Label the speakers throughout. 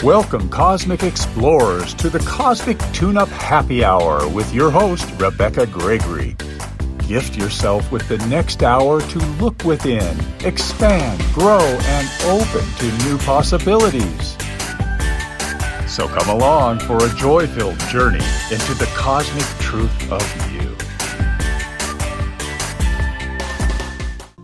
Speaker 1: Welcome, Cosmic Explorers, to the Cosmic Tune-Up Happy Hour with your host, Rebecka Gregory. Gift yourself with the next hour to look within, expand, grow, and open to new possibilities. So come along for a joy-filled journey into the cosmic truth of you.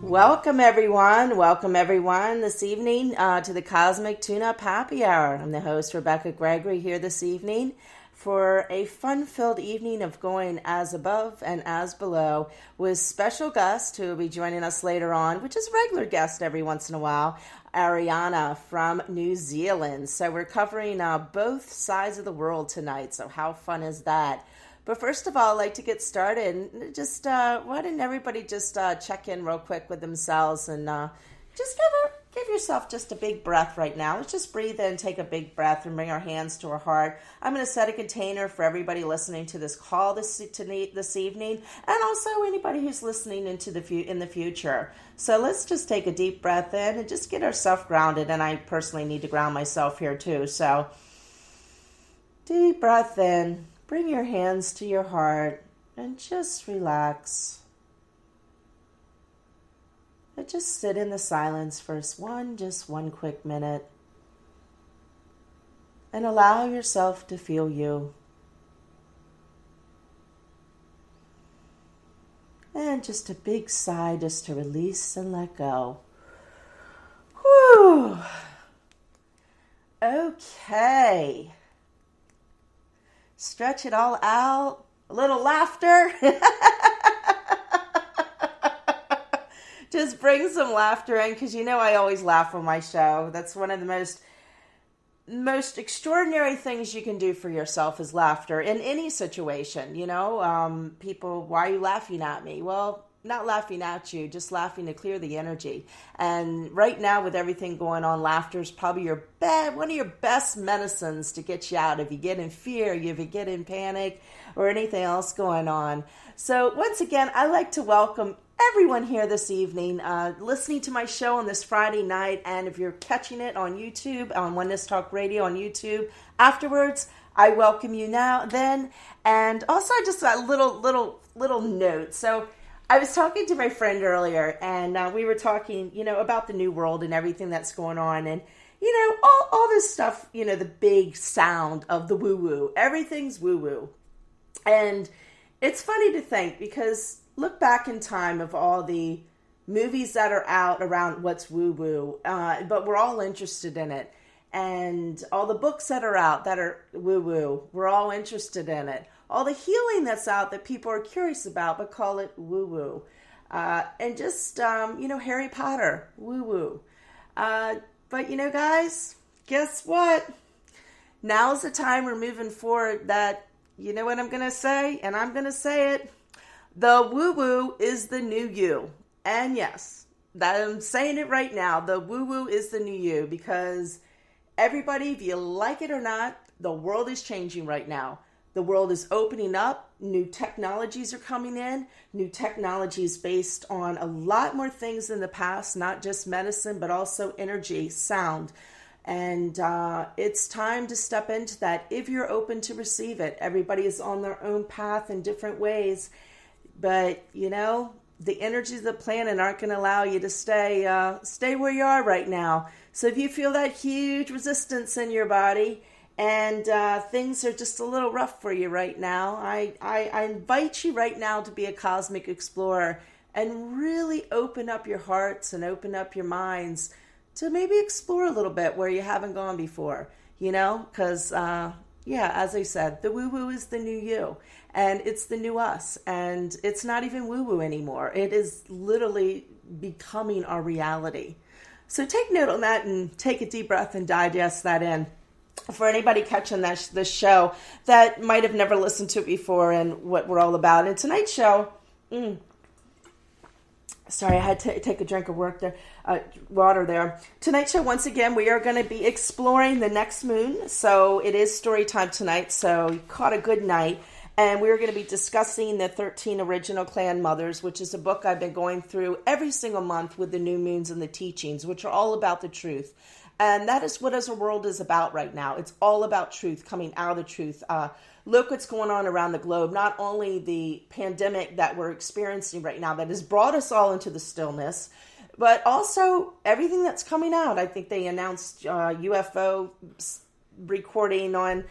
Speaker 2: Welcome everyone this evening to the Cosmic Tune-Up Happy Hour. I'm the host, Rebecka Gregory, here this evening for a fun-filled evening of going as above and as below with special guests who will be joining us later on, which is a regular guest every once in a while, Arianna from New Zealand. So we're covering both sides of the world tonight, so how fun is that? But first of all, I'd like to get started. Just why didn't everybody just check in real quick with themselves and just give yourself just a big breath right now. Let's just breathe in, take a big breath, and bring our hands to our heart. I'm going to set a container for everybody listening to this call this evening, and also anybody who's listening in the future. So let's just take a deep breath in and just get ourselves grounded. And I personally need to ground myself here too. So deep breath in. Bring your hands to your heart and just relax. And just sit in the silence for just one quick minute. And allow yourself to feel you. And just a big sigh just to release and let go. Whew. Okay. Stretch it all out. A little laughter. Just bring some laughter in, because I always laugh on my show. That's one of the most extraordinary things you can do for yourself is laughter in any situation. People, why are you laughing at me? Well, not laughing at you, just laughing to clear the energy. And right now, with everything going on, laughter is probably one of your best medicines to get you out if you get in fear, if you get in panic, or anything else going on. So once again, I'd like to welcome everyone here this evening, listening to my show on this Friday night. And if you're catching it on YouTube, on Oneness Talk Radio on YouTube afterwards, I welcome you then. And also just a little note. So I was talking to my friend earlier, and we were talking, about the new world and everything that's going on, and all this stuff, the big sound of the woo-woo. Everything's woo-woo. And it's funny to think, because look back in time of all the movies that are out around what's woo-woo, but we're all interested in it. And all the books that are out that are woo-woo, we're all interested in it. All the healing that's out that people are curious about, but call it woo-woo. And just, Harry Potter, woo-woo. But, guys, guess what? Now's the time we're moving forward that, what I'm going to say, and I'm going to say it, the woo-woo is the new you. And yes, that I'm saying it right now, the woo-woo is the new you, because everybody, if you like it or not, the world is changing right now. The world is opening up. New technologies are coming in. New technologies based on a lot more things than the past, not just medicine, but also energy, sound. And it's time to step into that if you're open to receive it. Everybody is on their own path in different ways. But, the energies of the planet aren't going to allow you to stay where you are right now. So if you feel that huge resistance in your body, and things are just a little rough for you right now, I invite you right now to be a cosmic explorer and really open up your hearts and open up your minds to maybe explore a little bit where you haven't gone before, because, as I said, the woo-woo is the new you, and it's the new us, and it's not even woo-woo anymore. It is literally becoming our reality. So take note on that and take a deep breath and digest that in. For anybody catching this show that might have never listened to it before and what we're all about. And tonight's show, sorry, I had to take a drink of water there. Tonight's show, once again, we are going to be exploring the next moon. So it is story time tonight, so you caught a good night. And we're going to be discussing the 13 Original Clan Mothers, which is a book I've been going through every single month with the new moons and the teachings, which are all about the truth. And that is what as a world is about right now. It's all about truth, coming out of the truth. Look what's going on around the globe. Not only the pandemic that we're experiencing right now that has brought us all into the stillness, but also everything that's coming out. I think they announced UFO recording on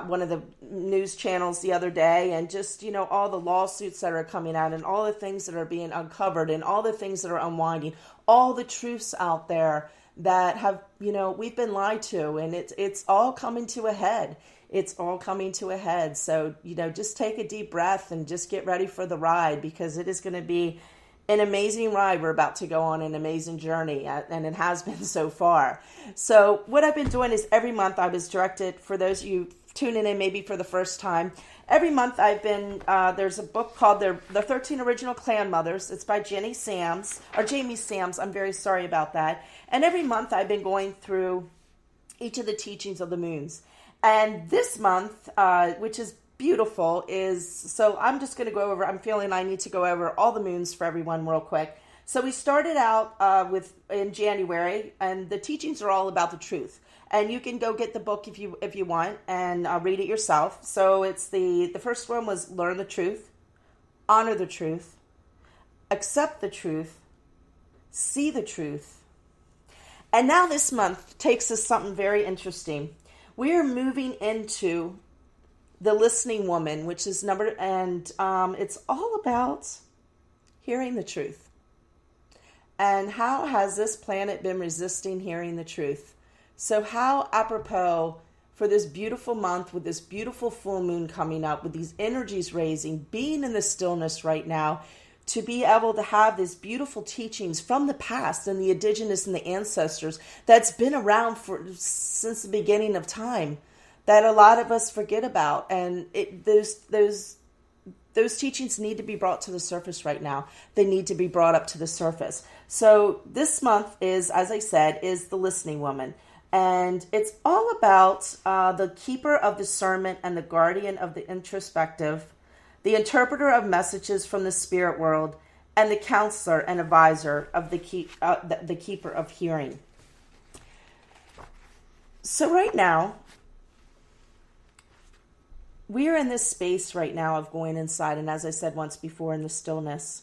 Speaker 2: one of the news channels the other day, and just, all the lawsuits that are coming out and all the things that are being uncovered and all the things that are unwinding, all the truths out there that have, we've been lied to, and it's all coming to a head. It's all coming to a head. So, just take a deep breath and just get ready for the ride, because it is going to be an amazing ride. We're about to go on an amazing journey, and it has been so far. So what I've been doing is every month I was directed, for those of you tuning in maybe for the first time, every month I've been, there's a book called The 13 Original Clan Mothers. It's by Jamie Sams. I'm very sorry about that. And every month I've been going through each of the teachings of the moons. And this month, which is beautiful, so I'm just going to go over, I'm feeling I need to go over all the moons for everyone real quick. So we started out in January, and the teachings are all about the truth. And you can go get the book if you want, and read it yourself. So it's the first one was learn the truth, honor the truth, accept the truth, see the truth. And now this month takes us something very interesting. We are moving into the listening woman, which is it's all about hearing the truth. And how has this planet been resisting hearing the truth? So how apropos for this beautiful month with this beautiful full moon coming up, with these energies raising, being in the stillness right now, to be able to have these beautiful teachings from the past and the indigenous and the ancestors that's been around since the beginning of time, that a lot of us forget about. And those teachings need to be brought to the surface right now. They need to be brought up to the surface. So this month is, as I said, is the listening woman. And it's all about the keeper of discernment and the guardian of the introspective, the interpreter of messages from the spirit world, and the counselor and advisor of the keeper of hearing. So right now, we are in this space right now of going inside, and as I said once before, in the stillness.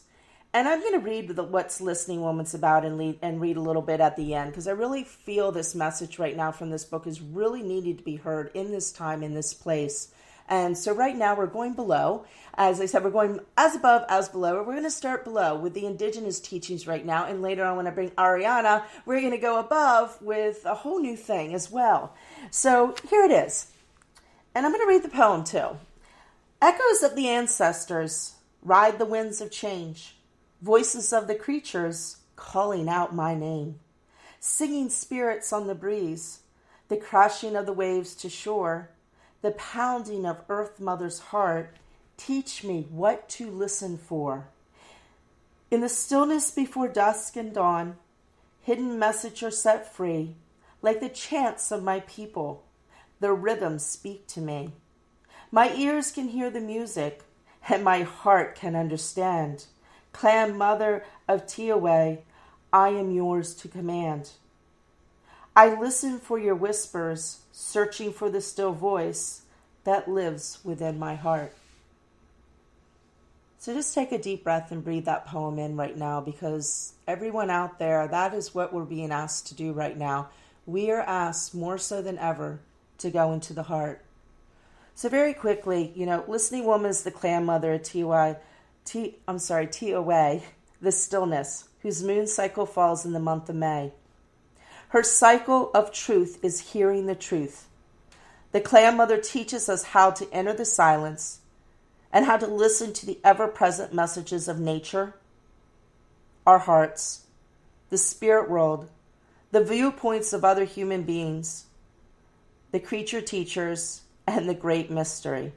Speaker 2: And I'm going to read what's Listening Woman's about and read a little bit at the end, because I really feel this message right now from this book is really needed to be heard in this time, in this place. And so right now we're going below. As I said, we're going as above, as below. We're going to start below with the indigenous teachings right now. And later on when I bring Arianna, we're going to go above with a whole new thing as well. So here it is. And I'm going to read the poem too. Echoes of the ancestors ride the winds of change. Voices of the creatures calling out my name. Singing spirits on the breeze. The crashing of the waves to shore. The pounding of Earth Mother's heart, teach me what to listen for. In the stillness before dusk and dawn, hidden message are set free, like the chants of my people, their rhythms speak to me. My ears can hear the music, and my heart can understand. Clan Mother of Tiaway, I am yours to command. I listen for your whispers, searching for the still voice that lives within my heart. So just take a deep breath and breathe that poem in right now, because everyone out there, that is what we're being asked to do right now. We are asked more so than ever to go into the heart. So very quickly, Listening Woman is the clan mother of Tiaway, the stillness, whose moon cycle falls in the month of May. Her cycle of truth is hearing the truth. The clan mother teaches us how to enter the silence and how to listen to the ever-present messages of nature, our hearts, the spirit world, the viewpoints of other human beings, the creature teachers, and the great mystery.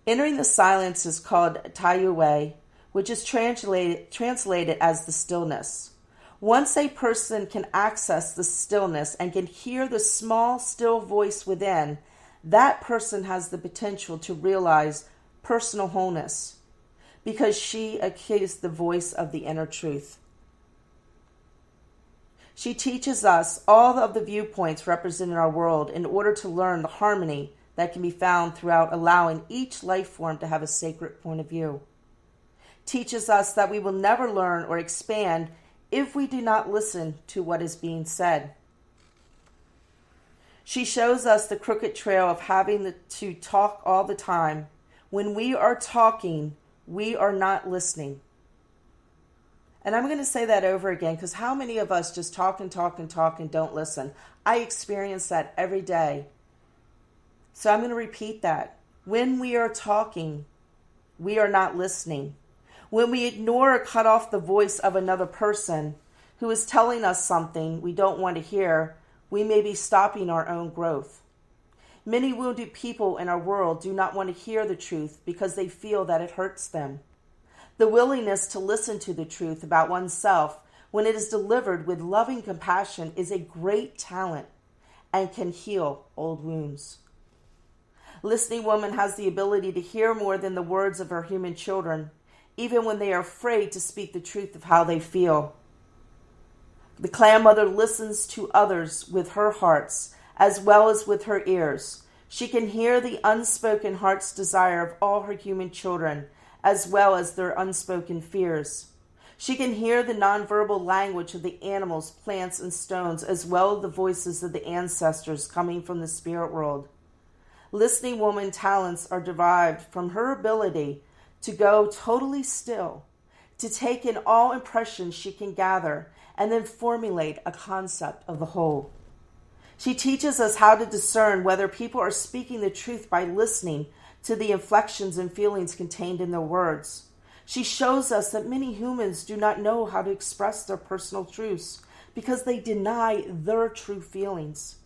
Speaker 2: Entering the silence is called Tayuwe, which is translated as the stillness. Once a person can access the stillness and can hear the small, still voice within, that person has the potential to realize personal wholeness, because she is the voice of the inner truth. She teaches us all of the viewpoints represented in our world in order to learn the harmony that can be found throughout allowing each life form to have a sacred point of view. Teaches us that we will never learn or expand if we do not listen to what is being said. She shows us the crooked trail of having to talk all the time. When we are talking, we are not listening. And I'm going to say that over again, because how many of us just talk and talk and talk and don't listen? I experience that every day. So I'm going to repeat that. When we are talking, we are not listening. When we ignore or cut off the voice of another person who is telling us something we don't want to hear, we may be stopping our own growth. Many wounded people in our world do not want to hear the truth because they feel that it hurts them. The willingness to listen to the truth about oneself when it is delivered with loving compassion is a great talent and can heal old wounds. Listening woman has the ability to hear more than the words of her human children, even when they are afraid to speak the truth of how they feel. The clan mother listens to others with her hearts as well as with her ears. She can hear the unspoken heart's desire of all her human children, as well as their unspoken fears. She can hear the nonverbal language of the animals, plants, and stones, as well as the voices of the ancestors coming from the spirit world. Listening woman talents are derived from her ability to go totally still, to take in all impressions she can gather, and then formulate a concept of the whole. She teaches us how to discern whether people are speaking the truth by listening to the inflections and feelings contained in their words. She shows us that many humans do not know how to express their personal truths because they deny their true feelings.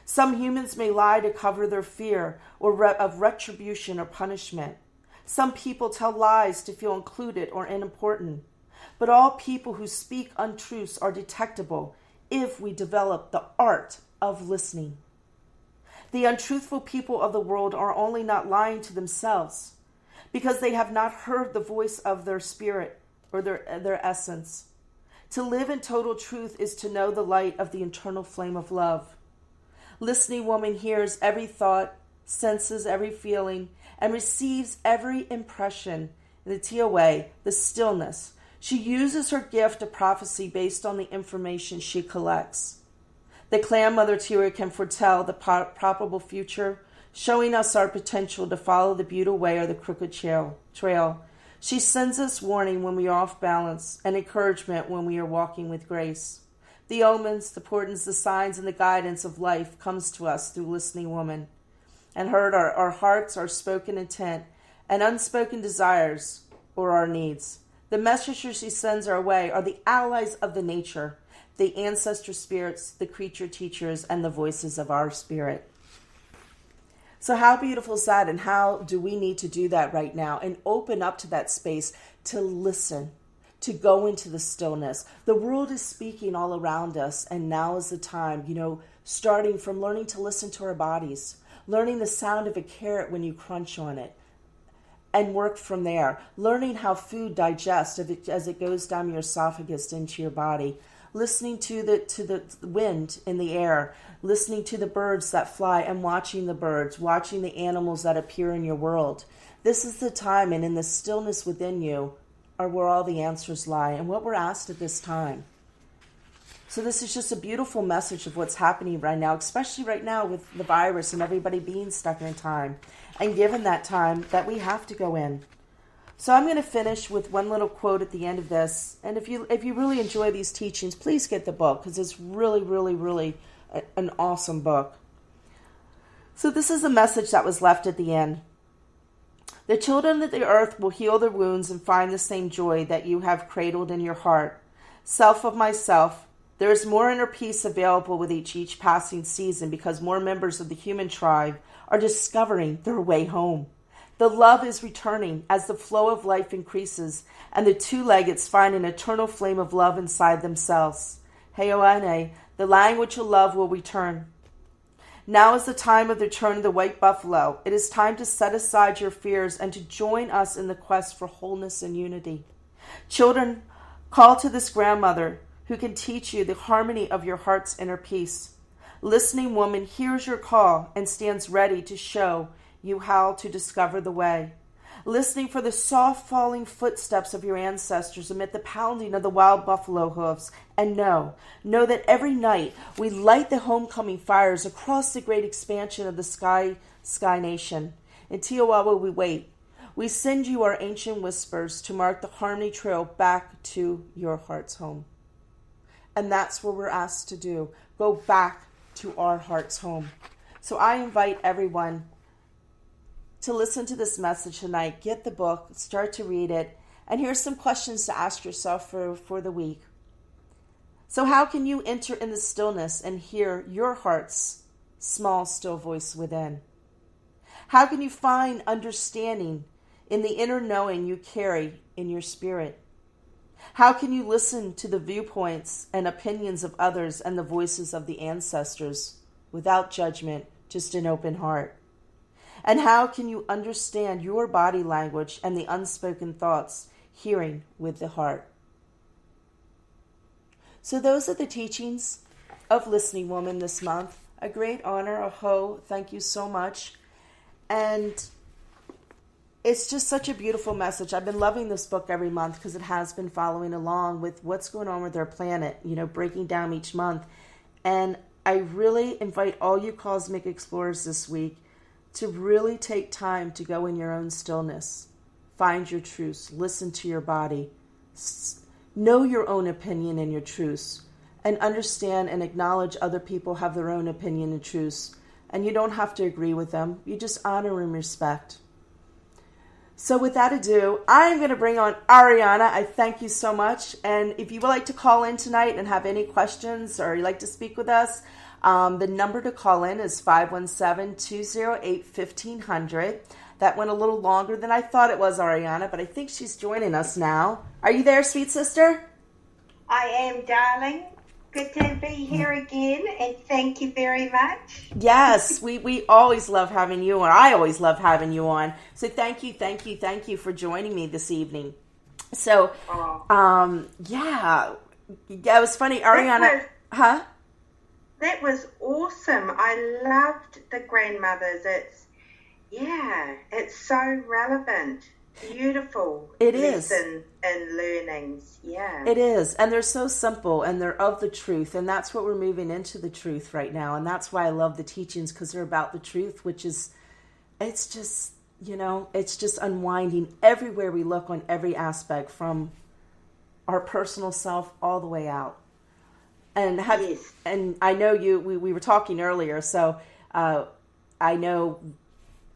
Speaker 2: Some humans may lie to cover their fear of retribution or punishment. Some people tell lies to feel included or unimportant. But all people who speak untruths are detectable if we develop the art of listening. The untruthful people of the world are only not lying to themselves because they have not heard the voice of their spirit or their essence. To live in total truth is to know the light of the eternal flame of love. Listening woman hears every thought, senses every feeling, and receives every impression in the TOA, the stillness. She uses her gift of prophecy based on the information she collects. The clan mother Tira can foretell the probable future, showing us our potential to follow the beautiful way or the crooked trail. She sends us warning when we are off balance and encouragement when we are walking with grace. The omens, the portents, the signs, and the guidance of life comes to us through listening woman. And heard our hearts, our spoken intent, and unspoken desires or our needs. The messengers she sends our way are the allies of the nature, the ancestor spirits, the creature teachers, and the voices of our spirit. So how beautiful is that, and how do we need to do that right now and open up to that space to listen, to go into the stillness. The world is speaking all around us, and now is the time, starting from learning to listen to our bodies, learning the sound of a carrot when you crunch on it, and work from there. Learning how food digests as it goes down your esophagus into your body. Listening to the wind in the air. Listening to the birds that fly and watching the birds. Watching the animals that appear in your world. This is the time, and in the stillness within you are where all the answers lie and what we're asked at this time. So this is just a beautiful message of what's happening right now, especially right now with the virus and everybody being stuck in time. And given that time that we have to go in. So I'm going to finish with one little quote at the end of this. And if you really enjoy these teachings, please get the book because it's really, really, really an awesome book. So this is a message that was left at the end. The children of the earth will heal their wounds and find the same joy that you have cradled in your heart. Self of myself, there is more inner peace available with each passing season because more members of the human tribe are discovering their way home. The love is returning as the flow of life increases, and the two-leggeds find an eternal flame of love inside themselves. Heoane, the language of love will return. Now is the time of the return of the white buffalo. It is time to set aside your fears and to join us in the quest for wholeness and unity. Children, call to this grandmother who can teach you the harmony of your heart's inner peace. Listening woman hears your call and stands ready to show you how to discover the way. Listening for the soft falling footsteps of your ancestors amid the pounding of the wild buffalo hooves. And know that every night we light the homecoming fires across the great expansion of the sky nation. In Tiawawa we wait. We send you our ancient whispers to mark the harmony trail back to your heart's home. And that's what we're asked to do. Go back to our heart's home. So I invite everyone to listen to this message tonight. Get the book, start to read it, and here's some questions to ask yourself for the week. So how can you enter in the stillness and hear your heart's small, still voice within? How can you find understanding in the inner knowing you carry in your spirit? How can you listen to the viewpoints and opinions of others and the voices of the ancestors without judgment, just an open heart? And how can you understand your body language and the unspoken thoughts, hearing with the heart? So those are the teachings of Listening Woman this month. A great honor, aho, thank you so much. And it's just such a beautiful message. I've been loving this book every month because it has been following along with what's going on with our planet, breaking down each month. And I really invite all you cosmic explorers this week to really take time to go in your own stillness, find your truths, listen to your body, know your own opinion and your truths, and understand and acknowledge other people have their own opinion and truths. And you don't have to agree with them. You just honor and respect. So with that ado, I'm going to bring on Arianna. I thank you so much. And if you would like to call in tonight and have any questions or you'd like to speak with us, the number to call in is 517-208-1500. That went a little longer than I thought it was, Arianna, but I think she's joining us now. Are you there, sweet sister?
Speaker 3: I am, darling. Good to be here again, and thank you very much.
Speaker 2: Yes, we always love having you on. I always love having you on. So thank you for joining me this evening. So, yeah, it was funny, Arianna.
Speaker 3: That was awesome. I loved the grandmothers. It's so relevant. Beautiful.
Speaker 2: It is.
Speaker 3: Lesson and learnings. Yeah.
Speaker 2: It is. And they're so simple and they're of the truth. And that's what we're moving into, the truth right now. And that's why I love the teachings, because they're about the truth, which is, it's just unwinding everywhere we look on every aspect, from our personal self all the way out. And
Speaker 3: yes.
Speaker 2: And I know we were talking earlier, so I know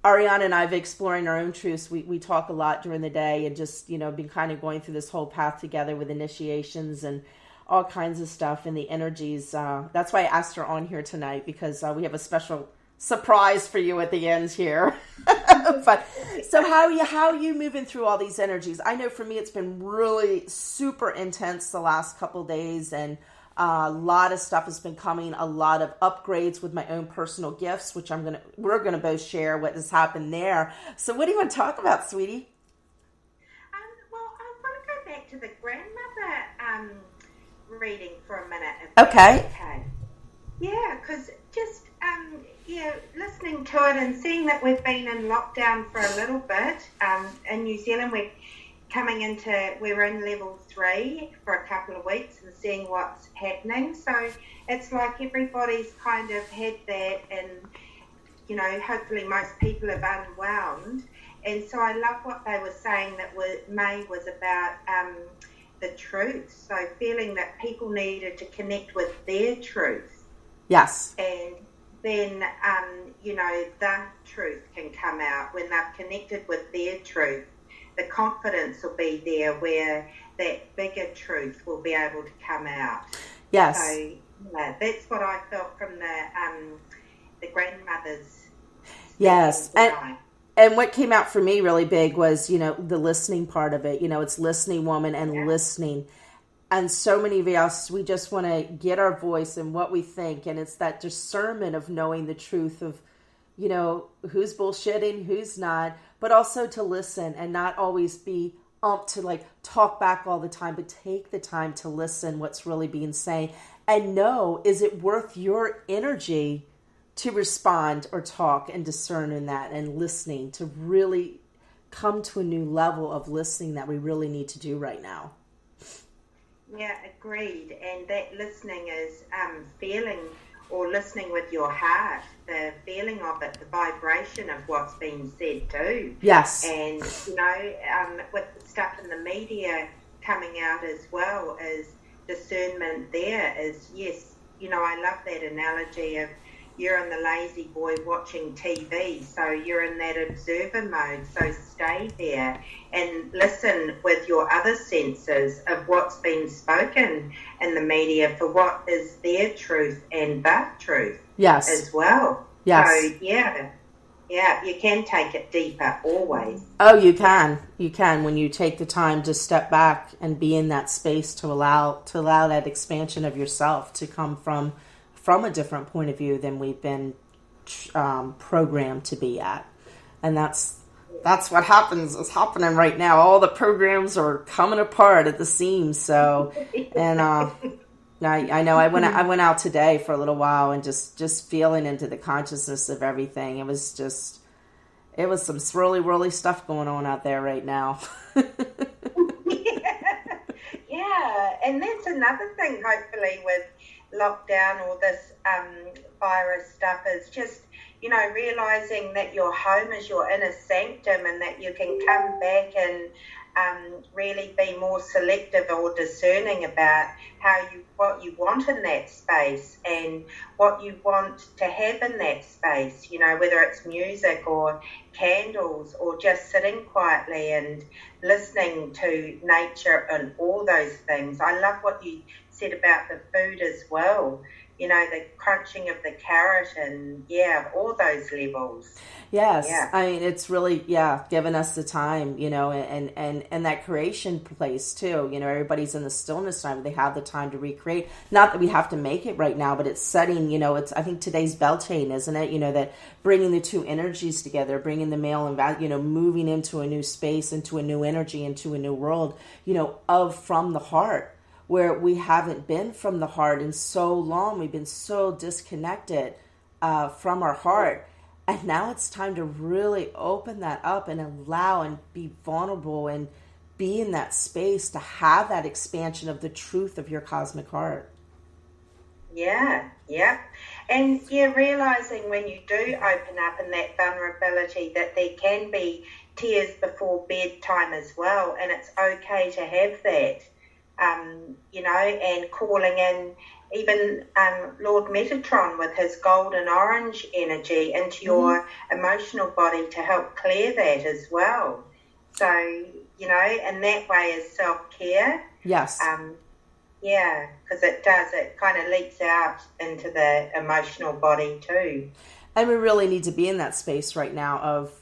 Speaker 2: Arianna and I have been exploring our own truths. We talk a lot during the day and just, been kind of going through this whole path together with initiations and all kinds of stuff and the energies. That's why I asked her on here tonight, because we have a special surprise for you at the end here. But so how are you moving through all these energies? I know for me it's been really super intense the last couple days, and a lot of stuff has been coming, a lot of upgrades with my own personal gifts, which we're gonna both share what has happened there. So what do you want to talk about, sweetie?
Speaker 3: Well, I want to go back to the grandmother reading for a minute.
Speaker 2: Okay.
Speaker 3: Yeah, because just listening to it and seeing that we've been in lockdown for a little bit. In New Zealand, we're in level 3 for a couple of weeks and seeing what's happening. So it's like everybody's kind of had that, and, hopefully most people have unwound. And so I love what they were saying, that May was about the truth. So feeling that people needed to connect with their truth.
Speaker 2: Yes.
Speaker 3: And then, the truth can come out when they've connected with their truth. The confidence will be there where that bigger truth will be able to come out.
Speaker 2: Yes.
Speaker 3: So that's what I felt from the grandmothers.
Speaker 2: Yes. And what came out for me really big was, the listening part of it. It's listening woman and listening. And so many of us, we just want to get our voice and what we think. And it's that discernment of knowing the truth of, who's bullshitting, who's not, but also to listen and not always be to like talk back all the time, but take the time to listen what's really being said and know, is it worth your energy to respond or talk and discern in that and listening to really come to a new level of listening that we really need to do right now.
Speaker 3: Yeah, agreed. And that listening is feeling or listening with your heart, the feeling of it, the vibration of what's being said too.
Speaker 2: Yes.
Speaker 3: And, with stuff in the media coming out as well, is discernment there is, yes, I love that analogy of you're in the lazy boy watching TV, so you're in that observer mode, so stay there and listen with your other senses of what's been spoken in the media for what is their truth and the truth.
Speaker 2: Yes.
Speaker 3: As well.
Speaker 2: Yes.
Speaker 3: So, yeah, you can take it deeper always.
Speaker 2: Oh, you can when you take the time to step back and be in that space to allow that expansion of yourself to come from a different point of view than we've been programmed to be at. And that's what is happening right now. All the programs are coming apart at the seams. So, and I know I went out today for a little while and just feeling into the consciousness of everything. It was some swirly, whirly stuff going on out there right now.
Speaker 3: Yeah, and that's another thing, hopefully, with lockdown or this virus stuff, is just, realizing that your home is your inner sanctum and that you can come back and really be more selective or discerning about what you want in that space and what you want to have in that space, whether it's music or candles or just sitting quietly and listening to nature and all those things. I love what you said about the food as well, the crunching of the carrot and all those levels.
Speaker 2: Yes. Yeah. I mean, it's really, giving us the time, and that creation place too. Everybody's in the stillness time. They have the time to recreate. Not that we have to make it right now, but it's setting, I think today's Beltane, isn't it? That bringing the two energies together, bringing the male and, moving into a new space, into a new energy, into a new world, from the heart, where we haven't been from the heart in so long. We've been so disconnected from our heart. And now it's time to really open that up and allow and be vulnerable and be in that space to have that expansion of the truth of your cosmic heart.
Speaker 3: Yeah. And realizing when you do open up in that vulnerability that there can be tears before bedtime as well. And it's okay to have that, and calling in even Lord Metatron with his gold and orange energy into your emotional body to help clear that as well. So, and that way is self-care.
Speaker 2: Yes.
Speaker 3: Because it kind of leaks out into the emotional body too.
Speaker 2: And we really need to be in that space right now of,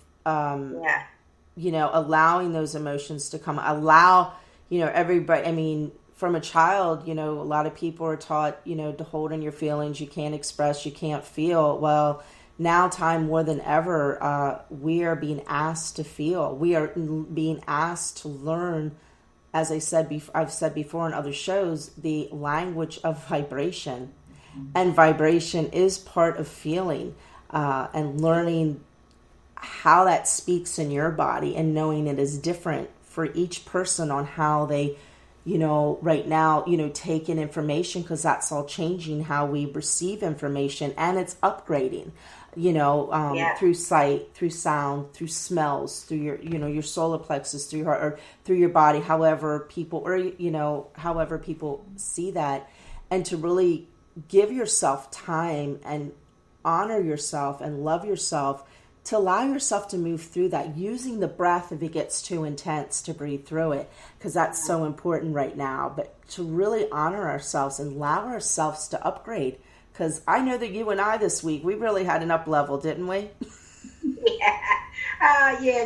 Speaker 2: allowing those emotions to come. Allow, everybody, from a child, a lot of people are taught, to hold in your feelings. You can't express, you can't feel. Well, now time more than ever, we are being asked to feel. We are being asked to learn, as I've said before in other shows, the language of vibration. And vibration is part of feeling and learning how that speaks in your body and knowing it is different for each person on how they right now, take in information, because that's all changing how we receive information, and it's upgrading, through sight, through sound, through smells, through your, your solar plexus, through your heart, or through your body, however people see that, and to really give yourself time and honor yourself and love yourself, to allow yourself to move through that, using the breath if it gets too intense to breathe through it, because that's so important right now. But to really honor ourselves and allow ourselves to upgrade, because I know that you and I this week, we really had an up level, didn't we?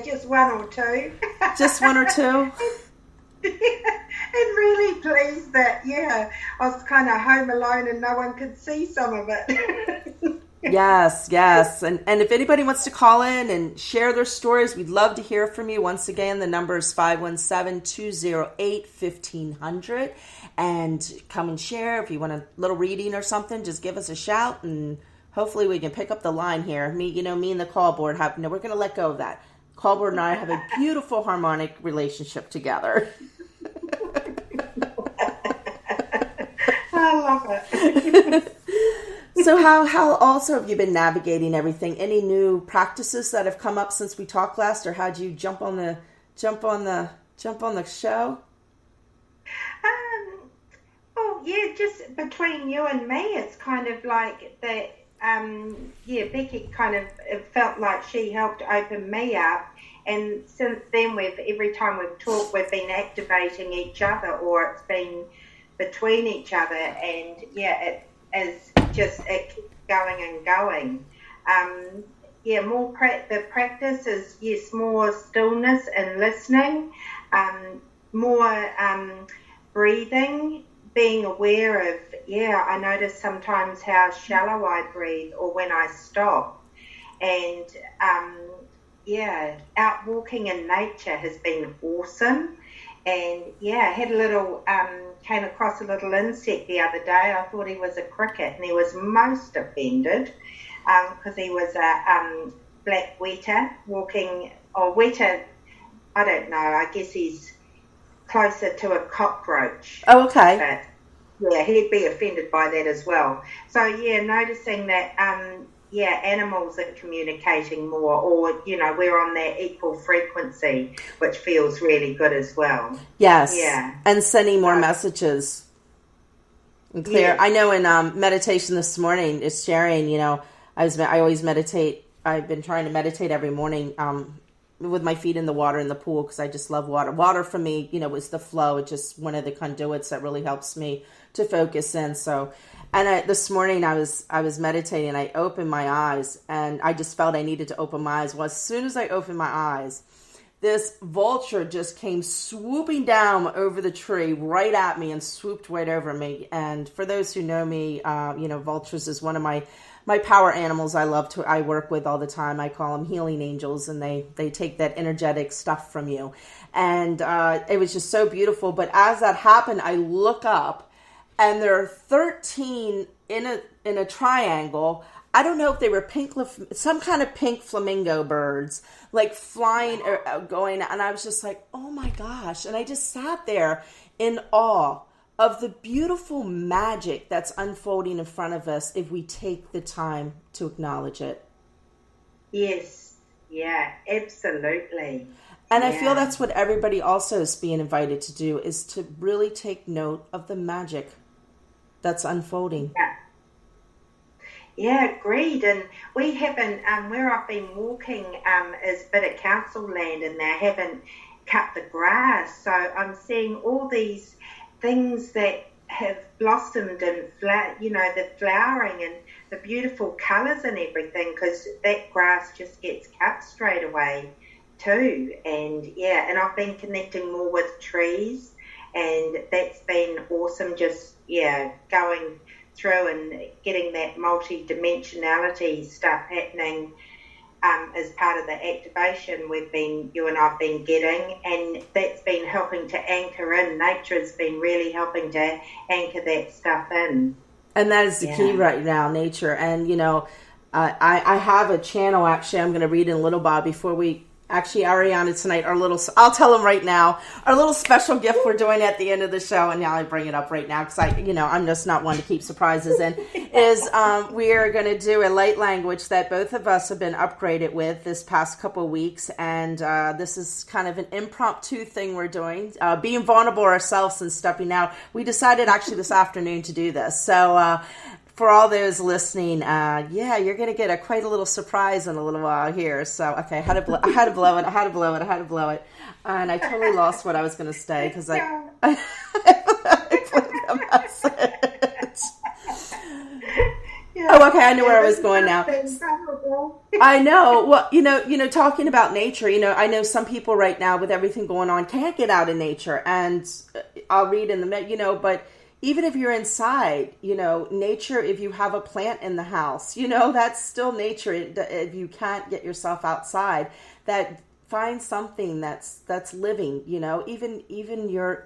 Speaker 3: Just one or two.
Speaker 2: Just one or two?
Speaker 3: And really pleased that, I was kind of home alone and no one could see some of it.
Speaker 2: Yes, yes. And if anybody wants to call in and share their stories, we'd love to hear from you. Once again, the number is 517-208-1500. And come and share. If you want a little reading or something, just give us a shout, and hopefully we can pick up the line here. Me and the call board we're going to let go of that. Call board and I have a beautiful harmonic relationship together.
Speaker 3: I love it.
Speaker 2: So how also have you been navigating everything? Any new practices that have come up since we talked last, or how'd you jump on the show?
Speaker 3: Well, yeah, just between you and me, it's kind of like that. Becky kind of, it felt like she helped open me up, and since then every time we've talked, we've been activating each other, or it's been between each other, and it is just, it keeps going and going. The practice is, more stillness and listening, more breathing, being aware of, I notice sometimes how shallow I breathe, or when I stop. And, out walking in nature has been awesome. And, came across a little insect the other day. I thought he was a cricket, and he was most offended because he was a black weta walking, or weta, I don't know, I guess he's closer to a cockroach.
Speaker 2: Oh, okay.
Speaker 3: But, he'd be offended by that as well. So, noticing that, animals are communicating more, or, we're on that equal frequency, which feels really good as well.
Speaker 2: Yes.
Speaker 3: Yeah.
Speaker 2: And sending more messages. And clear.
Speaker 3: Yes.
Speaker 2: I know in meditation this morning, it's sharing, I always meditate. I've been trying to meditate every morning with my feet in the water in the pool, because I just love water. Water for me, is the flow. It's just one of the conduits that really helps me to focus in. So, and this morning I was meditating. I opened my eyes, and I just felt I needed to open my eyes. Well, as soon as I opened my eyes, this vulture just came swooping down over the tree right at me and swooped right over me. And for those who know me, vultures is one of my power animals I work with all the time. I call them healing angels, and they take that energetic stuff from you. And it was just so beautiful. But as that happened, I look up, and there are 13 in a triangle. I don't know if they were some kind of pink flamingo birds, like flying or going. And I was just like, oh my gosh. And I just sat there in awe of the beautiful magic that's unfolding in front of us if we take the time to acknowledge it.
Speaker 3: Yes. Yeah, absolutely.
Speaker 2: And I feel that's what everybody also is being invited to do, is to really take note of the magic that's unfolding.
Speaker 3: Yeah, agreed. And we haven't, where I've been walking is a bit of council land, and they haven't cut the grass. So I'm seeing all these things that have blossomed and, the flowering and the beautiful colours and everything, because that grass just gets cut straight away too. And, and I've been connecting more with trees, and that's been awesome, just, going through and getting that multi-dimensionality stuff happening as part of the activation you and I've been getting, and that's been helping to anchor in. Nature's been really helping to anchor that stuff in. And
Speaker 2: that is the key right now, nature. And, I have a channel, actually, I'm going to read in a little while before we... Actually, Arianna, tonight, I'll tell them right now, our little special gift we're doing at the end of the show, and now I bring it up right now because I'm just not one to keep surprises in, is we are going to do a light language that both of us have been upgraded with this past couple of weeks, and this is kind of an impromptu thing we're doing, being vulnerable ourselves and stepping out. We decided actually this afternoon to do this, so... for all those listening, you're going to get quite a little surprise in a little while here. So, okay, I had to blow it. And I totally lost what I was going to say because I played a message. Oh, okay, I know where I was going now. I know. Well, talking about nature, I know some people right now with everything going on can't get out in nature. And I'll read in the, but even if you're inside, nature, if you have a plant in the house, that's still nature. If you can't get yourself outside, that find something that's living, even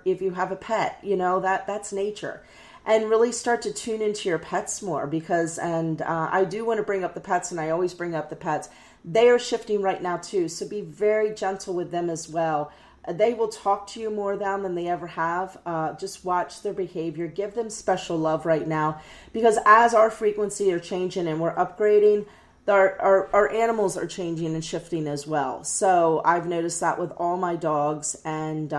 Speaker 2: if you have a pet, that's nature. And really start to tune into your pets more because, I do want to bring up the pets, and I always bring up the pets. They are shifting right now too, so be very gentle with them as well. They will talk to you more now than they ever have. Just watch their behavior. Give them special love right now, because as our frequency are changing and we're upgrading, our animals are changing and shifting as well. So I've noticed that with all my dogs, and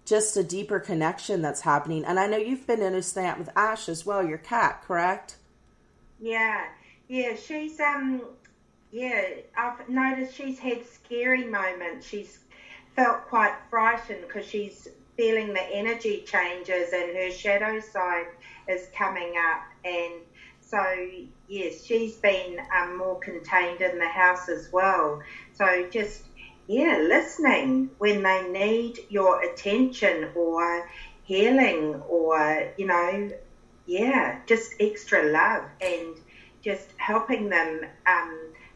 Speaker 2: just a deeper connection that's happening. And I know you've been noticing that with Ash as well, your cat, correct?
Speaker 3: Yeah, she's I've noticed she's had scary moments. She's felt quite frightened because she's feeling the energy changes and her shadow side is coming up. And so, yes, she's been more contained in the house as well. So just, listening when they need your attention or healing or, just extra love and just helping them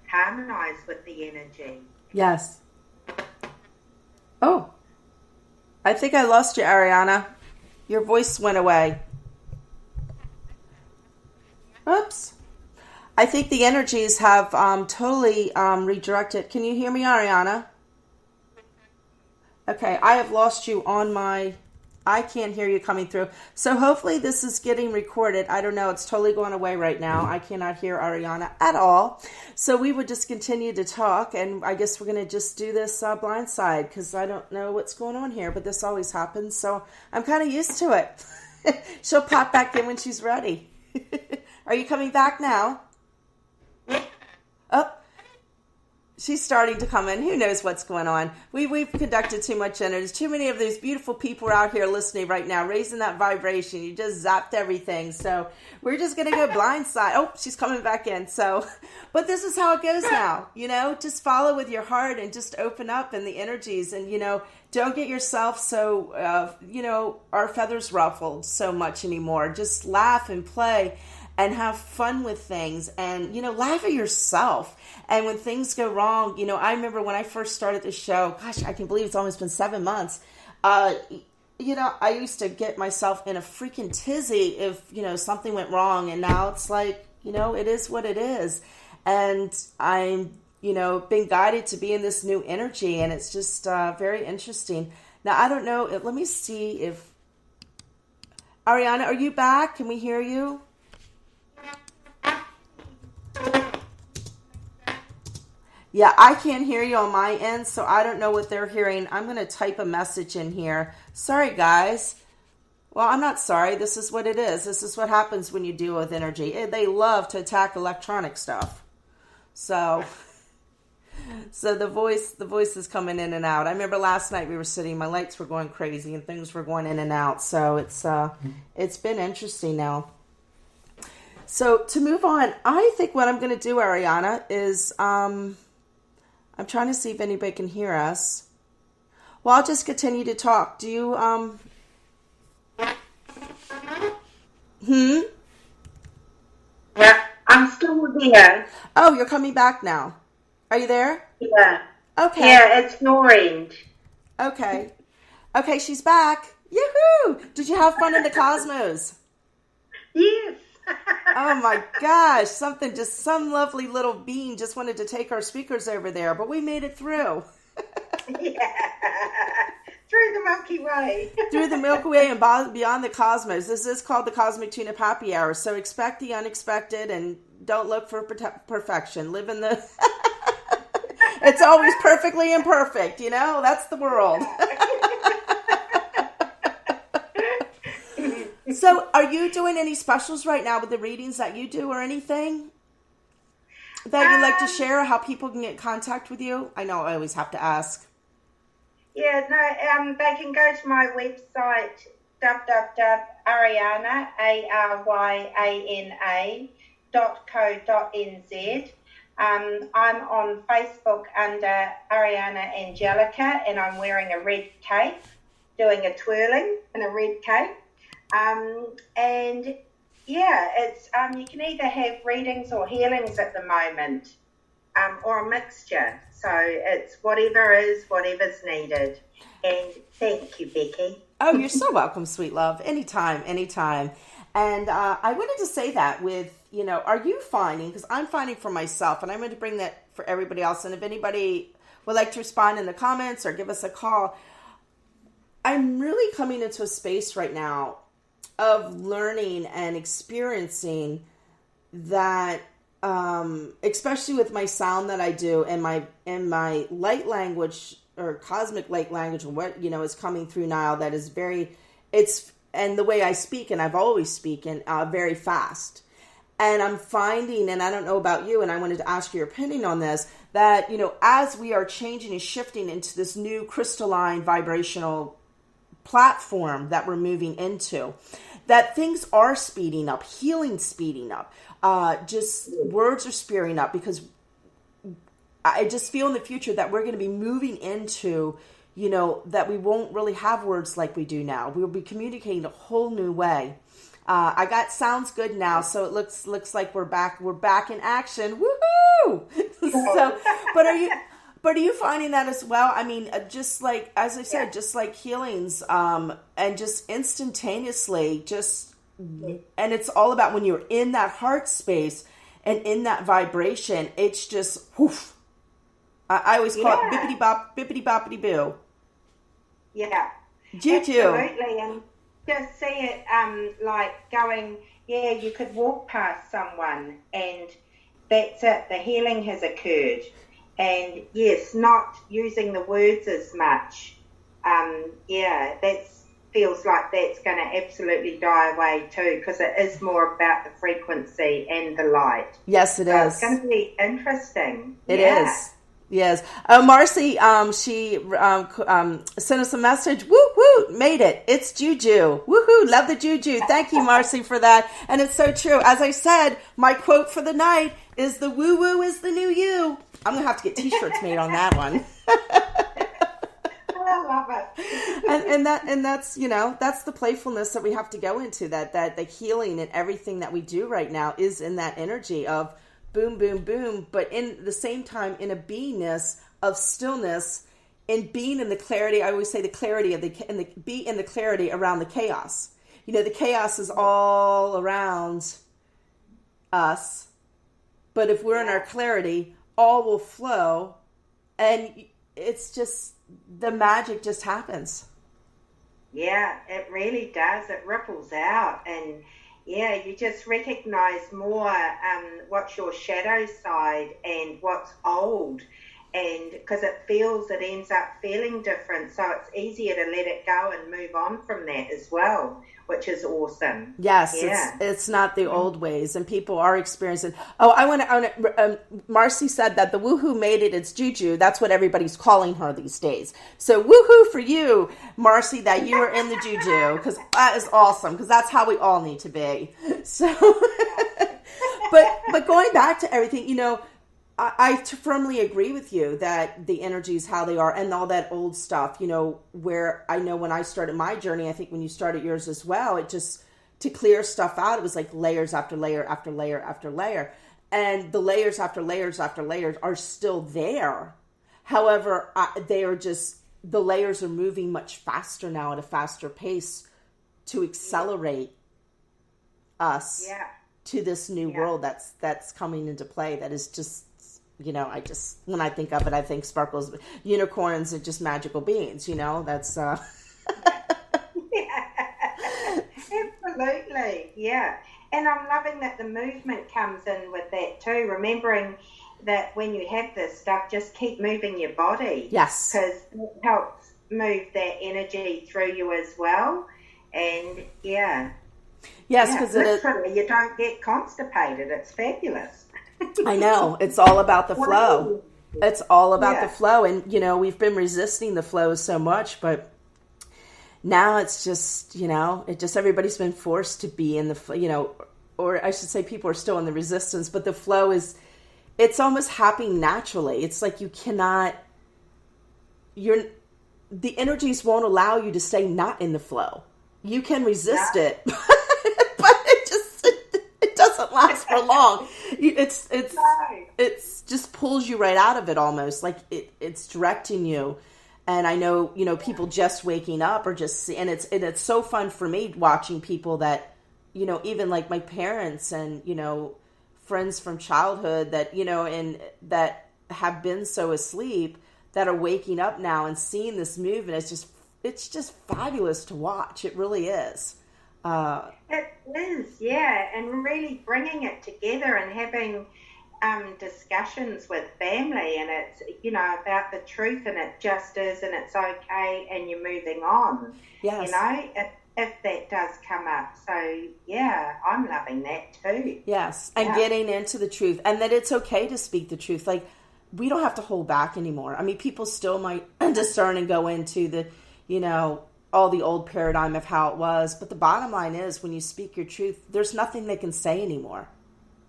Speaker 3: harmonize with the energy.
Speaker 2: Yes. Oh, I think I lost you, Arianna. Your voice went away. Oops. I think the energies have totally redirected. Can you hear me, Arianna? Okay, I have lost you on my... I can't hear you coming through. So hopefully this is getting recorded. I don't know. It's totally going away right now. I cannot hear Arianna at all. So we would just continue to talk, and I guess we're going to just do this blindside because I don't know what's going on here, but this always happens. So I'm kind of used to it. She'll pop back in when she's ready. Are you coming back now? Oh. She's starting to come in. Who knows what's going on? We've conducted too much energy. Too many of these beautiful people are out here listening right now, raising that vibration. You just zapped everything. So we're just going to go blindside. Oh, she's coming back in. So, but this is how it goes now. Just follow with your heart and just open up in the energies. And, don't get yourself so, our feathers ruffled so much anymore. Just laugh and play and have fun with things and, laugh at yourself. And when things go wrong, I remember when I first started the show, gosh, I can believe it's almost been 7 months. I used to get myself in a freaking tizzy if, something went wrong. And now it's like, it is what it is. And I'm, been guided to be in this new energy. And it's just very interesting. Now, I don't know. Let me see if... Arianna, are you back? Can we hear you? Yeah, I can't hear you on my end, so I don't know what they're hearing. I'm going to type a message in here. Sorry, guys. Well, I'm not sorry. This is what it is. This is what happens when you deal with energy. They love to attack electronic stuff. So the voice is coming in and out. I remember last night we were sitting, my lights were going crazy and things were going in and out. So it's been interesting now. So to move on, I think what I'm going to do, Arianna, is I'm trying to see if anybody can hear us. Well, I'll just continue to talk. Do you,
Speaker 3: Yeah, I'm still here.
Speaker 2: Oh, you're coming back now. Are you there?
Speaker 3: Yeah.
Speaker 2: Okay.
Speaker 3: Yeah, it's Noreen.
Speaker 2: Okay. Okay, she's back. Yoo-hoo! Did you have fun in the cosmos?
Speaker 3: Yes.
Speaker 2: Oh my gosh, some lovely little being just wanted to take our speakers over there, but we made it through.
Speaker 3: Yeah. Through the Milky Way.
Speaker 2: Through the Milky Way and beyond the cosmos. This is called the Cosmic Tune-Up Happy Hour, so expect the unexpected and don't look for perfection. Live in the... It's always perfectly imperfect, That's the world. So, are you doing any specials right now with the readings that you do or anything that you'd like to share, how people can get in contact with you? I know I always have to ask.
Speaker 3: Yeah, no, they can go to my website, www.ariana.co.nz. I'm on Facebook under Arianna Angelica, and I'm wearing a red cape, doing a twirling in a red cape. And yeah, it's you can either have readings or healings at the moment, or a mixture. So it's whatever's needed. And thank you, Becky.
Speaker 2: Oh, you're so welcome, sweet love. Anytime, anytime. And I wanted to say that with, are you finding, because I'm finding for myself, and I'm going to bring that for everybody else. And if anybody would like to respond in the comments or give us a call, I'm really coming into a space right now of learning and experiencing that, especially with my sound that I do and my light language or cosmic light language, or what, is coming through now, that is and the way I speak, and I've always spoken, very fast. And I'm finding, and I don't know about you, and I wanted to ask your opinion on this, that, as we are changing and shifting into this new crystalline vibrational platform that we're moving into, that things are speeding up, healing speeding up, just words are speeding up, because I just feel in the future that we're going to be moving into, that we won't really have words like we do now. We'll be communicating a whole new way. I got sounds good now, so it looks like we're back in action. Woohoo! So, but are you finding that as well? I mean, just like, as I said, just like healings, and just instantaneously, and it's all about when you're in that heart space and in that vibration, it's just, whoof. I always call it bippity bop, bippity boppity boo.
Speaker 3: Yeah.
Speaker 2: Juju.
Speaker 3: Absolutely. And just see it like going, you could walk past someone and that's it. The healing has occurred. And yes, not using the words as much. That feels like that's going to absolutely die away too, because it is more about the frequency and the light.
Speaker 2: Yes, it is.
Speaker 3: It's going to be interesting.
Speaker 2: It is. Yes. Marcy, she sent us a message. Woo woo, made it. It's Juju. Woohoo, love the Juju. Thank you, Marcy, for that. And it's so true. As I said, my quote for the night is the woo woo is the new you. I'm going to have to get t-shirts made on that one.
Speaker 3: I love it.
Speaker 2: and that's, that's the playfulness that we have to go into, that the healing and everything that we do right now is in that energy of boom, boom, boom, but in the same time, in a beingness of stillness, and being in the clarity. I always say the clarity of be in the clarity around the chaos. The chaos is all around us, but if we're in our clarity, all will flow, and it's just, the magic just happens.
Speaker 3: Yeah, it really does. It ripples out, and you just recognize more what's your shadow side and what's old, and because it ends up feeling different, so it's easier to let it go and move on from that as well, which is awesome.
Speaker 2: Yes, it's not the old ways, and people are experiencing. Oh, Marcy said that the woohoo made it. It's Juju. That's what everybody's calling her these days. So woohoo for you, Marcy, that you are in the Juju, because that is awesome. Because that's how we all need to be. So, but going back to everything, I firmly agree with you that the energies, how they are, and all that old stuff, where I know when I started my journey, I think when you started yours as well, it just, to clear stuff out, it was like layers after layer after layer after layer. And the layers after layers after layers are still there. However, the layers are moving much faster now at a faster pace to accelerate us to this new world that's coming into play. That is just, when I think of it, I think sparkles, unicorns are just magical beings, that's,
Speaker 3: Absolutely. Yeah. And I'm loving that the movement comes in with that too. Remembering that when you have this stuff, just keep moving your body.
Speaker 2: Yes.
Speaker 3: Because it helps move that energy through you as well. And yes, because literally you don't get constipated. It's fabulous.
Speaker 2: I know. It's all about the flow. It's all about the flow. And, we've been resisting the flow so much, but now it's just, everybody's been forced to be in the, or I should say people are still in the resistance, but the flow it's almost happening naturally. It's like you cannot, the energies won't allow you to stay not in the flow. you can resist it, but it doesn't last for long. It's just pulls you right out of it almost, like it's directing you. And I know, people just waking up or and it's so fun for me watching people that, even like my parents and, friends from childhood that, and that have been so asleep that are waking up now and seeing this movement. It's just fabulous to watch. It really is.
Speaker 3: It is, yeah. And really bringing it together and having discussions with family, and it's about the truth, and it just is, and it's okay, and you're moving on.
Speaker 2: Yes.
Speaker 3: If that does come up. So yeah, I'm loving that too.
Speaker 2: Yes. And getting into the truth, and that it's okay to speak the truth. Like, we don't have to hold back anymore. I mean, people still might discern and go into the all the old paradigm of how it was, but the bottom line is, when you speak your truth, there's nothing they can say anymore,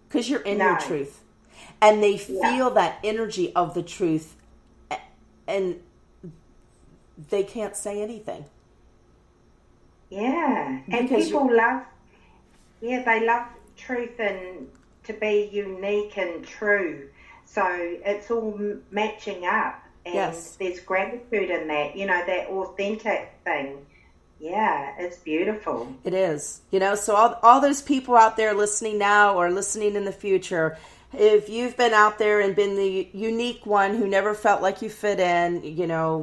Speaker 2: because you're in your truth. And they feel that energy of the truth, and they can't say anything.
Speaker 3: Yeah. And people they love truth and to be unique and true. So it's all matching up. And there's gratitude in that, that authentic thing. Yeah, it's beautiful.
Speaker 2: It is. So all those people out there listening now or listening in the future, if you've been out there and been the unique one who never felt like you fit in,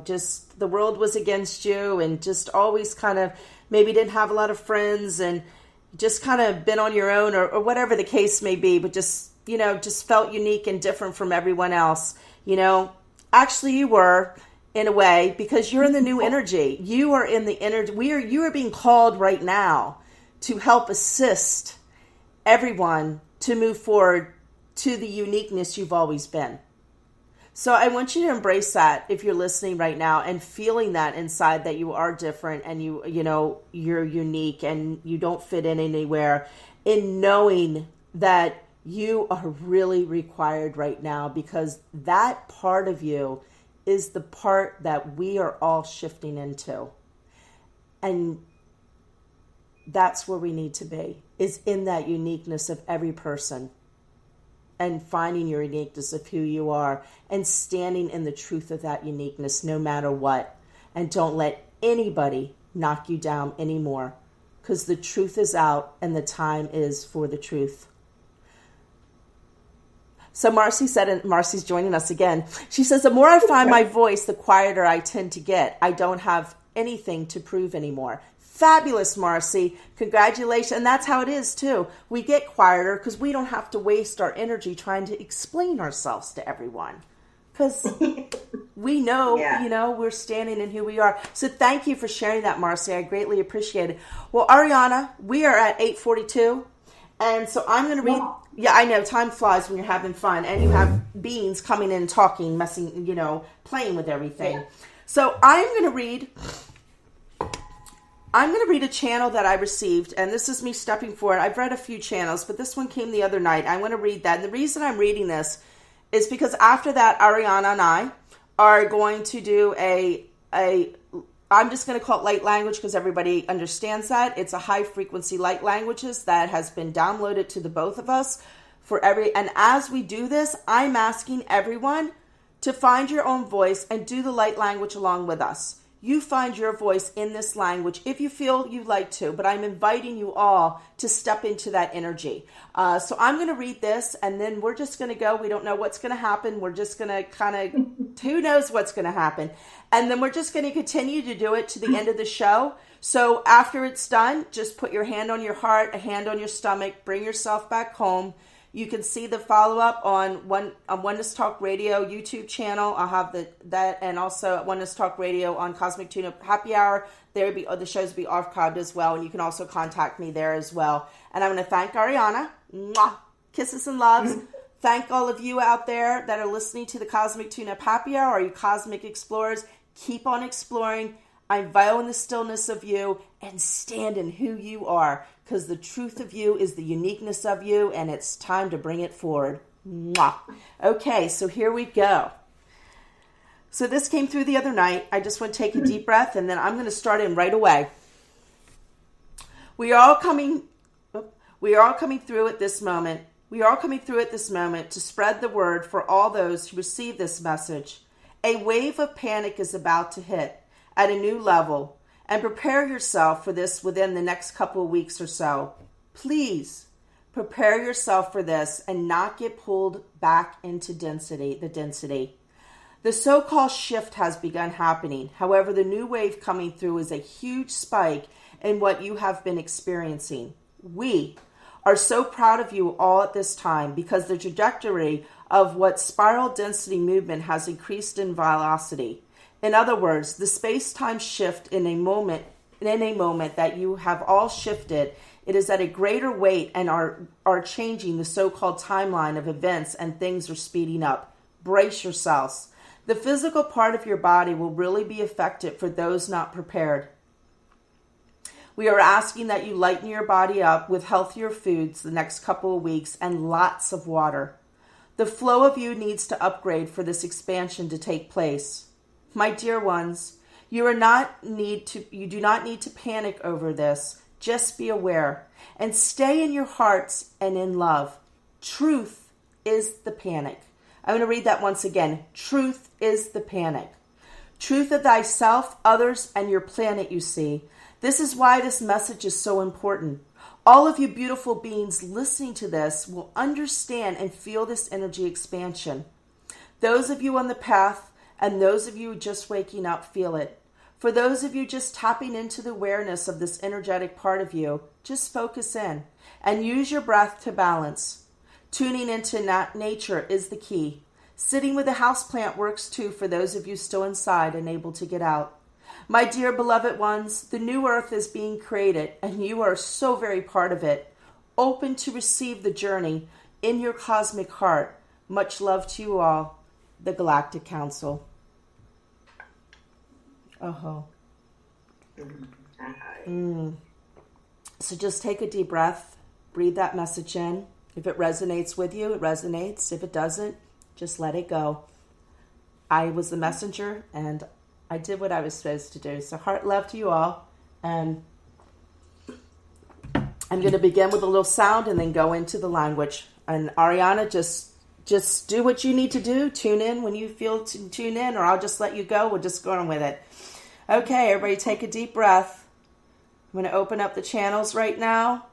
Speaker 2: just the world was against you and just always kind of maybe didn't have a lot of friends and just kind of been on your own or whatever the case may be, but just, just felt unique and different from everyone else, actually you were, in a way, because you're in the new energy. You are in the energy. You are being called right now to help assist everyone to move forward to the uniqueness you've always been. So I want you to embrace that if you're listening right now and feeling that inside, that you are different and you're unique and you don't fit in anywhere, in knowing that you are really required right now, because that part of you is the part that we are all shifting into. And that's where we need to be, is in that uniqueness of every person, and finding your uniqueness of who you are and standing in the truth of that uniqueness no matter what. And don't let anybody knock you down anymore, because the truth is out and the time is for the truth. So Marcy said, and Marcy's joining us again, she says, the more I find my voice, the quieter I tend to get. I don't have anything to prove anymore. Fabulous, Marcy. Congratulations. And that's how it is, too. We get quieter because we don't have to waste our energy trying to explain ourselves to everyone. Because we know, we're standing in who we are. So thank you for sharing that, Marcy. I greatly appreciate it. Well, Arianna, we are at 8:42. And so I'm going to read. Yeah, I know. Time flies when you're having fun. And you have beings coming in, talking, messing, playing with everything. Yeah. So I'm going to read a channel that I received. And this is me stepping forward. I've read a few channels, but this one came the other night. I want to read that. And the reason I'm reading this is because after that, Arianna and I are going to do I'm just going to call it light language because everybody understands that. It's a high frequency light languages that has been downloaded to the both of us and as we do this, I'm asking everyone to find your own voice and do the light language along with us. You find your voice in this language if you feel you'd like to, but I'm inviting you all to step into that energy. So I'm going to read this, and then we're just going to go. We don't know what's going to happen. We're just going to kind of, who knows what's going to happen. And then we're just going to continue to do it to the end of the show. So after it's done, just put your hand on your heart, a hand on your stomach, bring yourself back home. You can see the follow-up on Oneness Talk Radio YouTube channel. I'll have that, and also at Oneness Talk Radio on Cosmic Tune-Up Happy Hour. The shows will be archived as well, and you can also contact me there as well. And I want to thank Arianna. Mwah! Kisses and loves. Thank all of you out there that are listening to the Cosmic Tune-Up Happy Hour, or you Cosmic Explorers. Keep on exploring. I vow in the stillness of you and stand in who you are, because the truth of you is the uniqueness of you, and it's time to bring it forward. Mwah. Okay, so here we go. So this came through the other night. I just want to take a deep breath, and then I'm going to start in right away. We are all coming through at this moment. We are all coming through at this moment to spread the word for all those who receive this message. A wave of panic is about to hit at a new level, and prepare yourself for this within the next couple of weeks or so. Please prepare yourself for this and not get pulled back into the density. The so-called shift has begun happening. However, the new wave coming through is a huge spike in what you have been experiencing. We are so proud of you all at this time because the trajectory of what spiral density movement has increased in velocity. In other words, the space-time shift in a moment that you have all shifted, it is at a greater rate and are changing the so-called timeline of events, and things are speeding up. Brace yourselves. The physical part of your body will really be affected for those not prepared. We are asking that you lighten your body up with healthier foods the next couple of weeks and lots of water. The flow of you needs to upgrade for this expansion to take place. My dear ones, you do not need to panic over this. Just be aware and stay in your hearts and in love. Truth is the panic. I'm going to read that once again. Truth is the panic. Truth of thyself, others, and your planet, you see. This is why this message is so important. All of you beautiful beings listening to this will understand and feel this energy expansion. Those of you on the path and those of you just waking up feel it. For those of you just tapping into the awareness of this energetic part of you, just focus in and use your breath to balance. Tuning into nature is the key. Sitting with a houseplant works too for those of you still inside and able to get out. My dear beloved ones, the new earth is being created and you are so very part of it. Open to receive the journey in your cosmic heart. Much love to you all. The Galactic Council. So just take a deep breath. Breathe that message in. If it resonates with you, it resonates. If it doesn't, just let it go. I was the messenger and I did what I was supposed to do. So heart love to you all. And I'm going to begin with a little sound and then go into the language. And Arianna, just do what you need to do. Tune in when you feel to tune in, or I'll just let you go. We'll just go on with it. Okay, everybody take a deep breath. I'm going to open up the channels right now.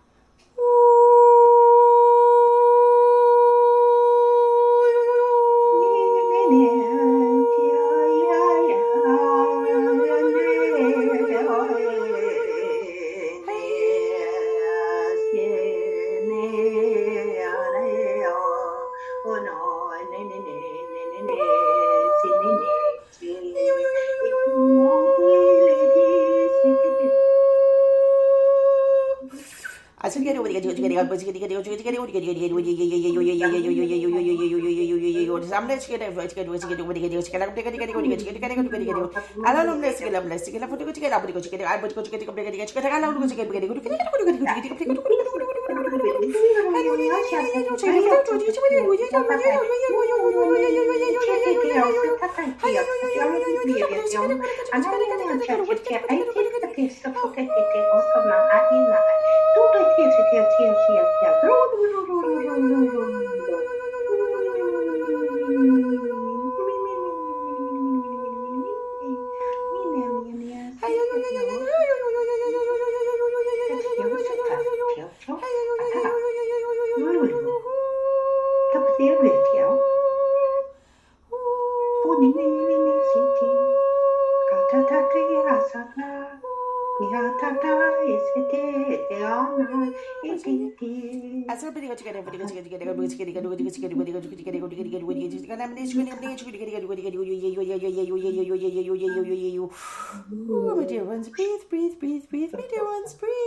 Speaker 2: My dear ones, breathe, breathe, breathe, breathe. My dear ones, breathe.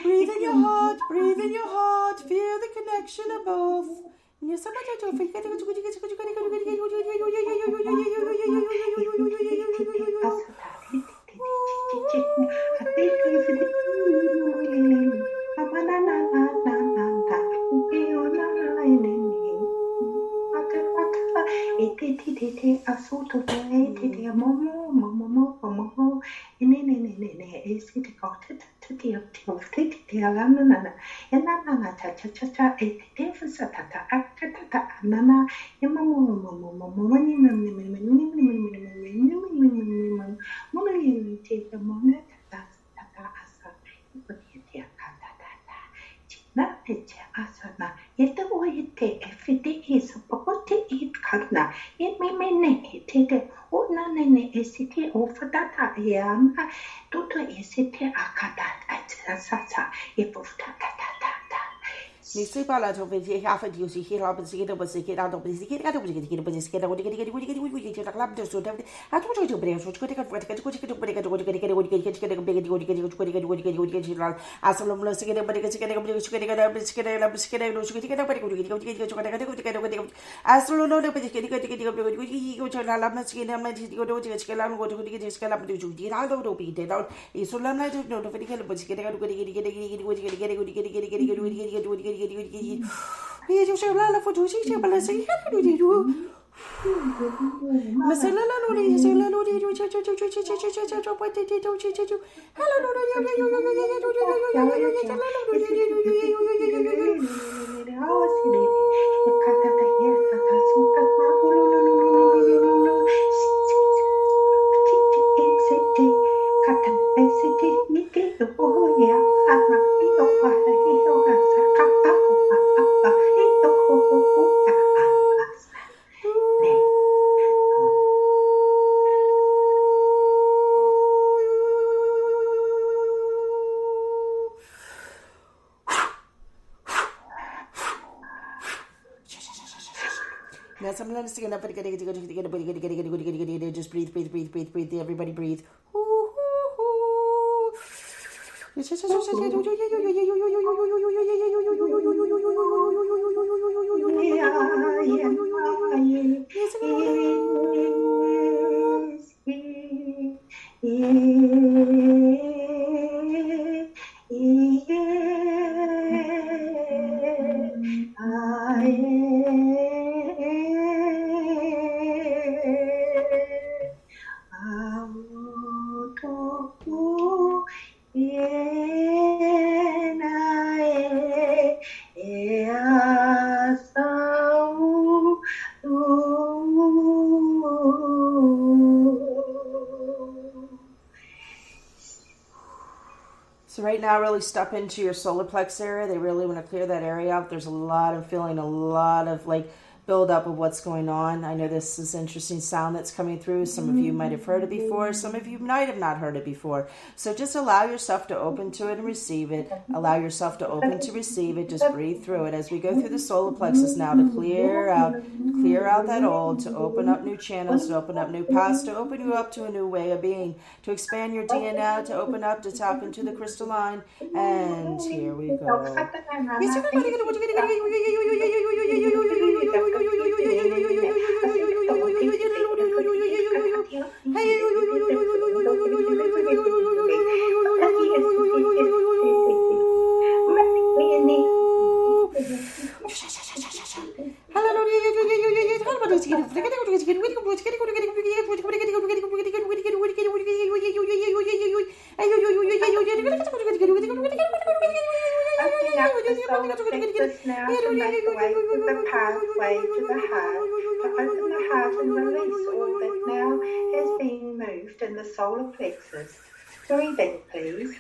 Speaker 2: Breathe in your heart, breathe in your heart, feel the connection of both. Nisi pala to be half a duty here up and see it was a kid out of the kid out of the kid, but it's kid out of the kid. I told you to bring us, which could take a break, which could break it, would get a big as a long as to get a big as a load of Sometimes just breathe. Everybody breathe. So right now, really step into your solar plex area. They really want to clear that area out. There's a lot of build up of what's going on. I know this is interesting sound that's coming through. Some of you might have heard it before. Some of you might have not heard it before. So just allow yourself to open to it and receive it. Allow yourself to open to receive it. Just breathe through it as we go through the solar plexus now to clear out that old, to open up new channels, to open up new paths, to open you up to a new way of being, to expand your DNA, to open up, to tap into the crystalline. And here we go.
Speaker 3: Now to make the way to the pathway to the heart, to open the heart and release all that now has been moved in the solar plexus. Breathing, please.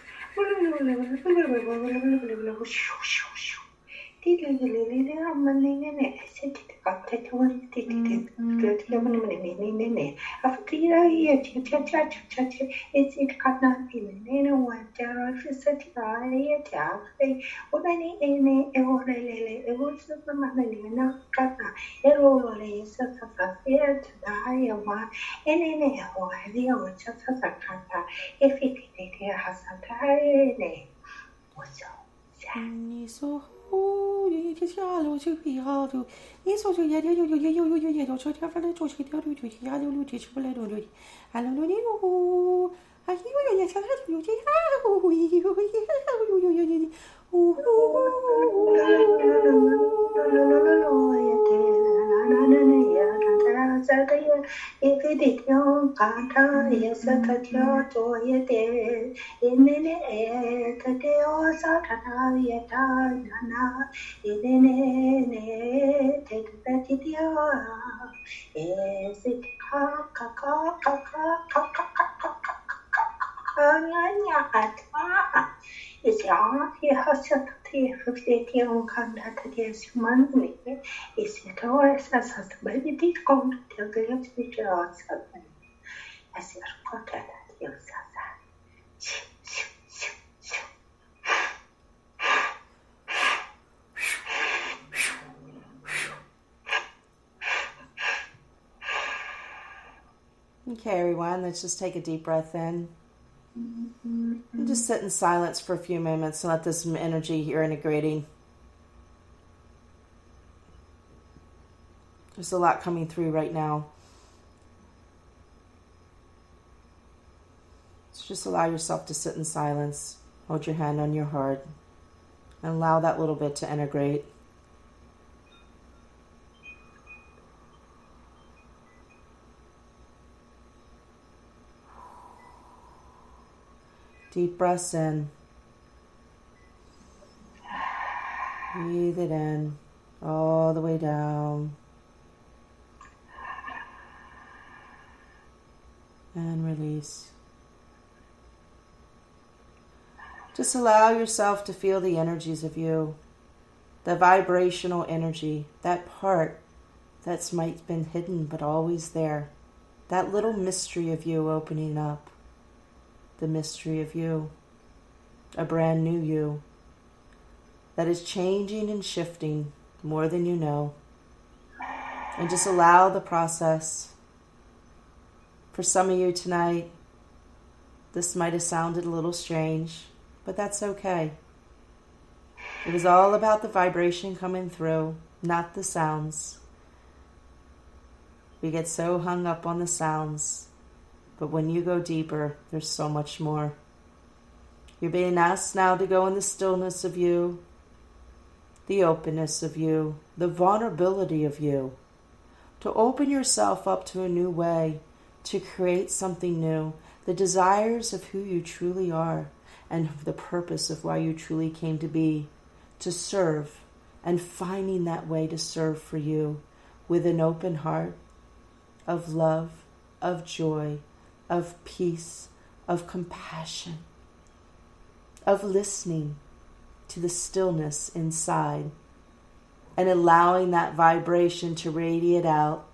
Speaker 2: Okay, everyone, let's just take a deep breath in. And just sit in silence for a few moments and let this energy you're integrating. There's a lot coming through right now. So just allow yourself to sit in silence. Hold your hand on your heart. And allow that little bit to integrate. Deep breaths in. Breathe it in all the way down. And release. Just allow yourself to feel the energies of you. The vibrational energy. That part that's might been hidden but always there. That little mystery of you opening up. The mystery of you, a brand new you that is changing and shifting more than you know. And just allow the process. For some of you tonight, this might have sounded a little strange, but that's okay. It was all about the vibration coming through, not the sounds. We get so hung up on the sounds. But when you go deeper, there's so much more. You're being asked now to go in the stillness of you, the openness of you, the vulnerability of you, to open yourself up to a new way, to create something new, the desires of who you truly are, and the purpose of why you truly came to be, to serve, and finding that way to serve for you with an open heart of love, of joy, of peace, of compassion, of listening to the stillness inside and allowing that vibration to radiate out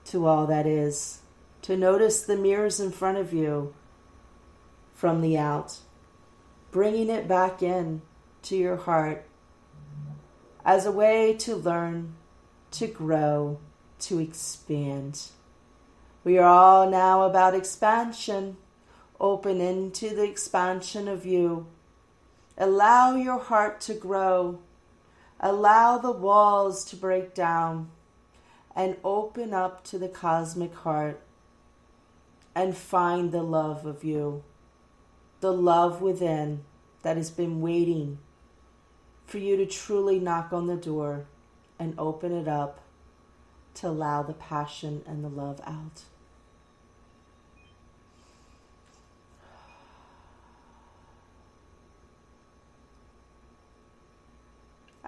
Speaker 2: to all that is. To notice the mirrors in front of you from the out, bringing it back in to your heart as a way to learn, to grow, to expand. We are all now about expansion. Open into the expansion of you. Allow your heart to grow. Allow the walls to break down and open up to the cosmic heart and find the love of you, the love within that has been waiting for you to truly knock on the door and open it up to allow the passion and the love out.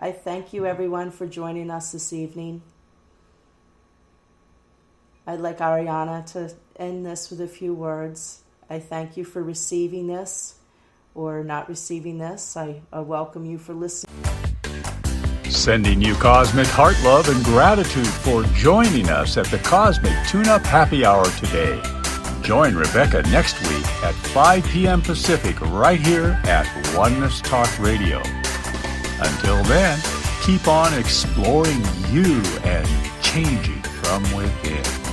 Speaker 2: I thank you, everyone, for joining us this evening. I'd like Arianna to end this with a few words. I thank you for receiving this or not receiving this. I welcome you for listening.
Speaker 1: Sending you cosmic heart love and gratitude for joining us at the Cosmic Tune-Up Happy Hour today. Join Rebecca next week at 5 p.m. Pacific right here at Oneness Talk Radio. Until then, keep on exploring you and changing from within.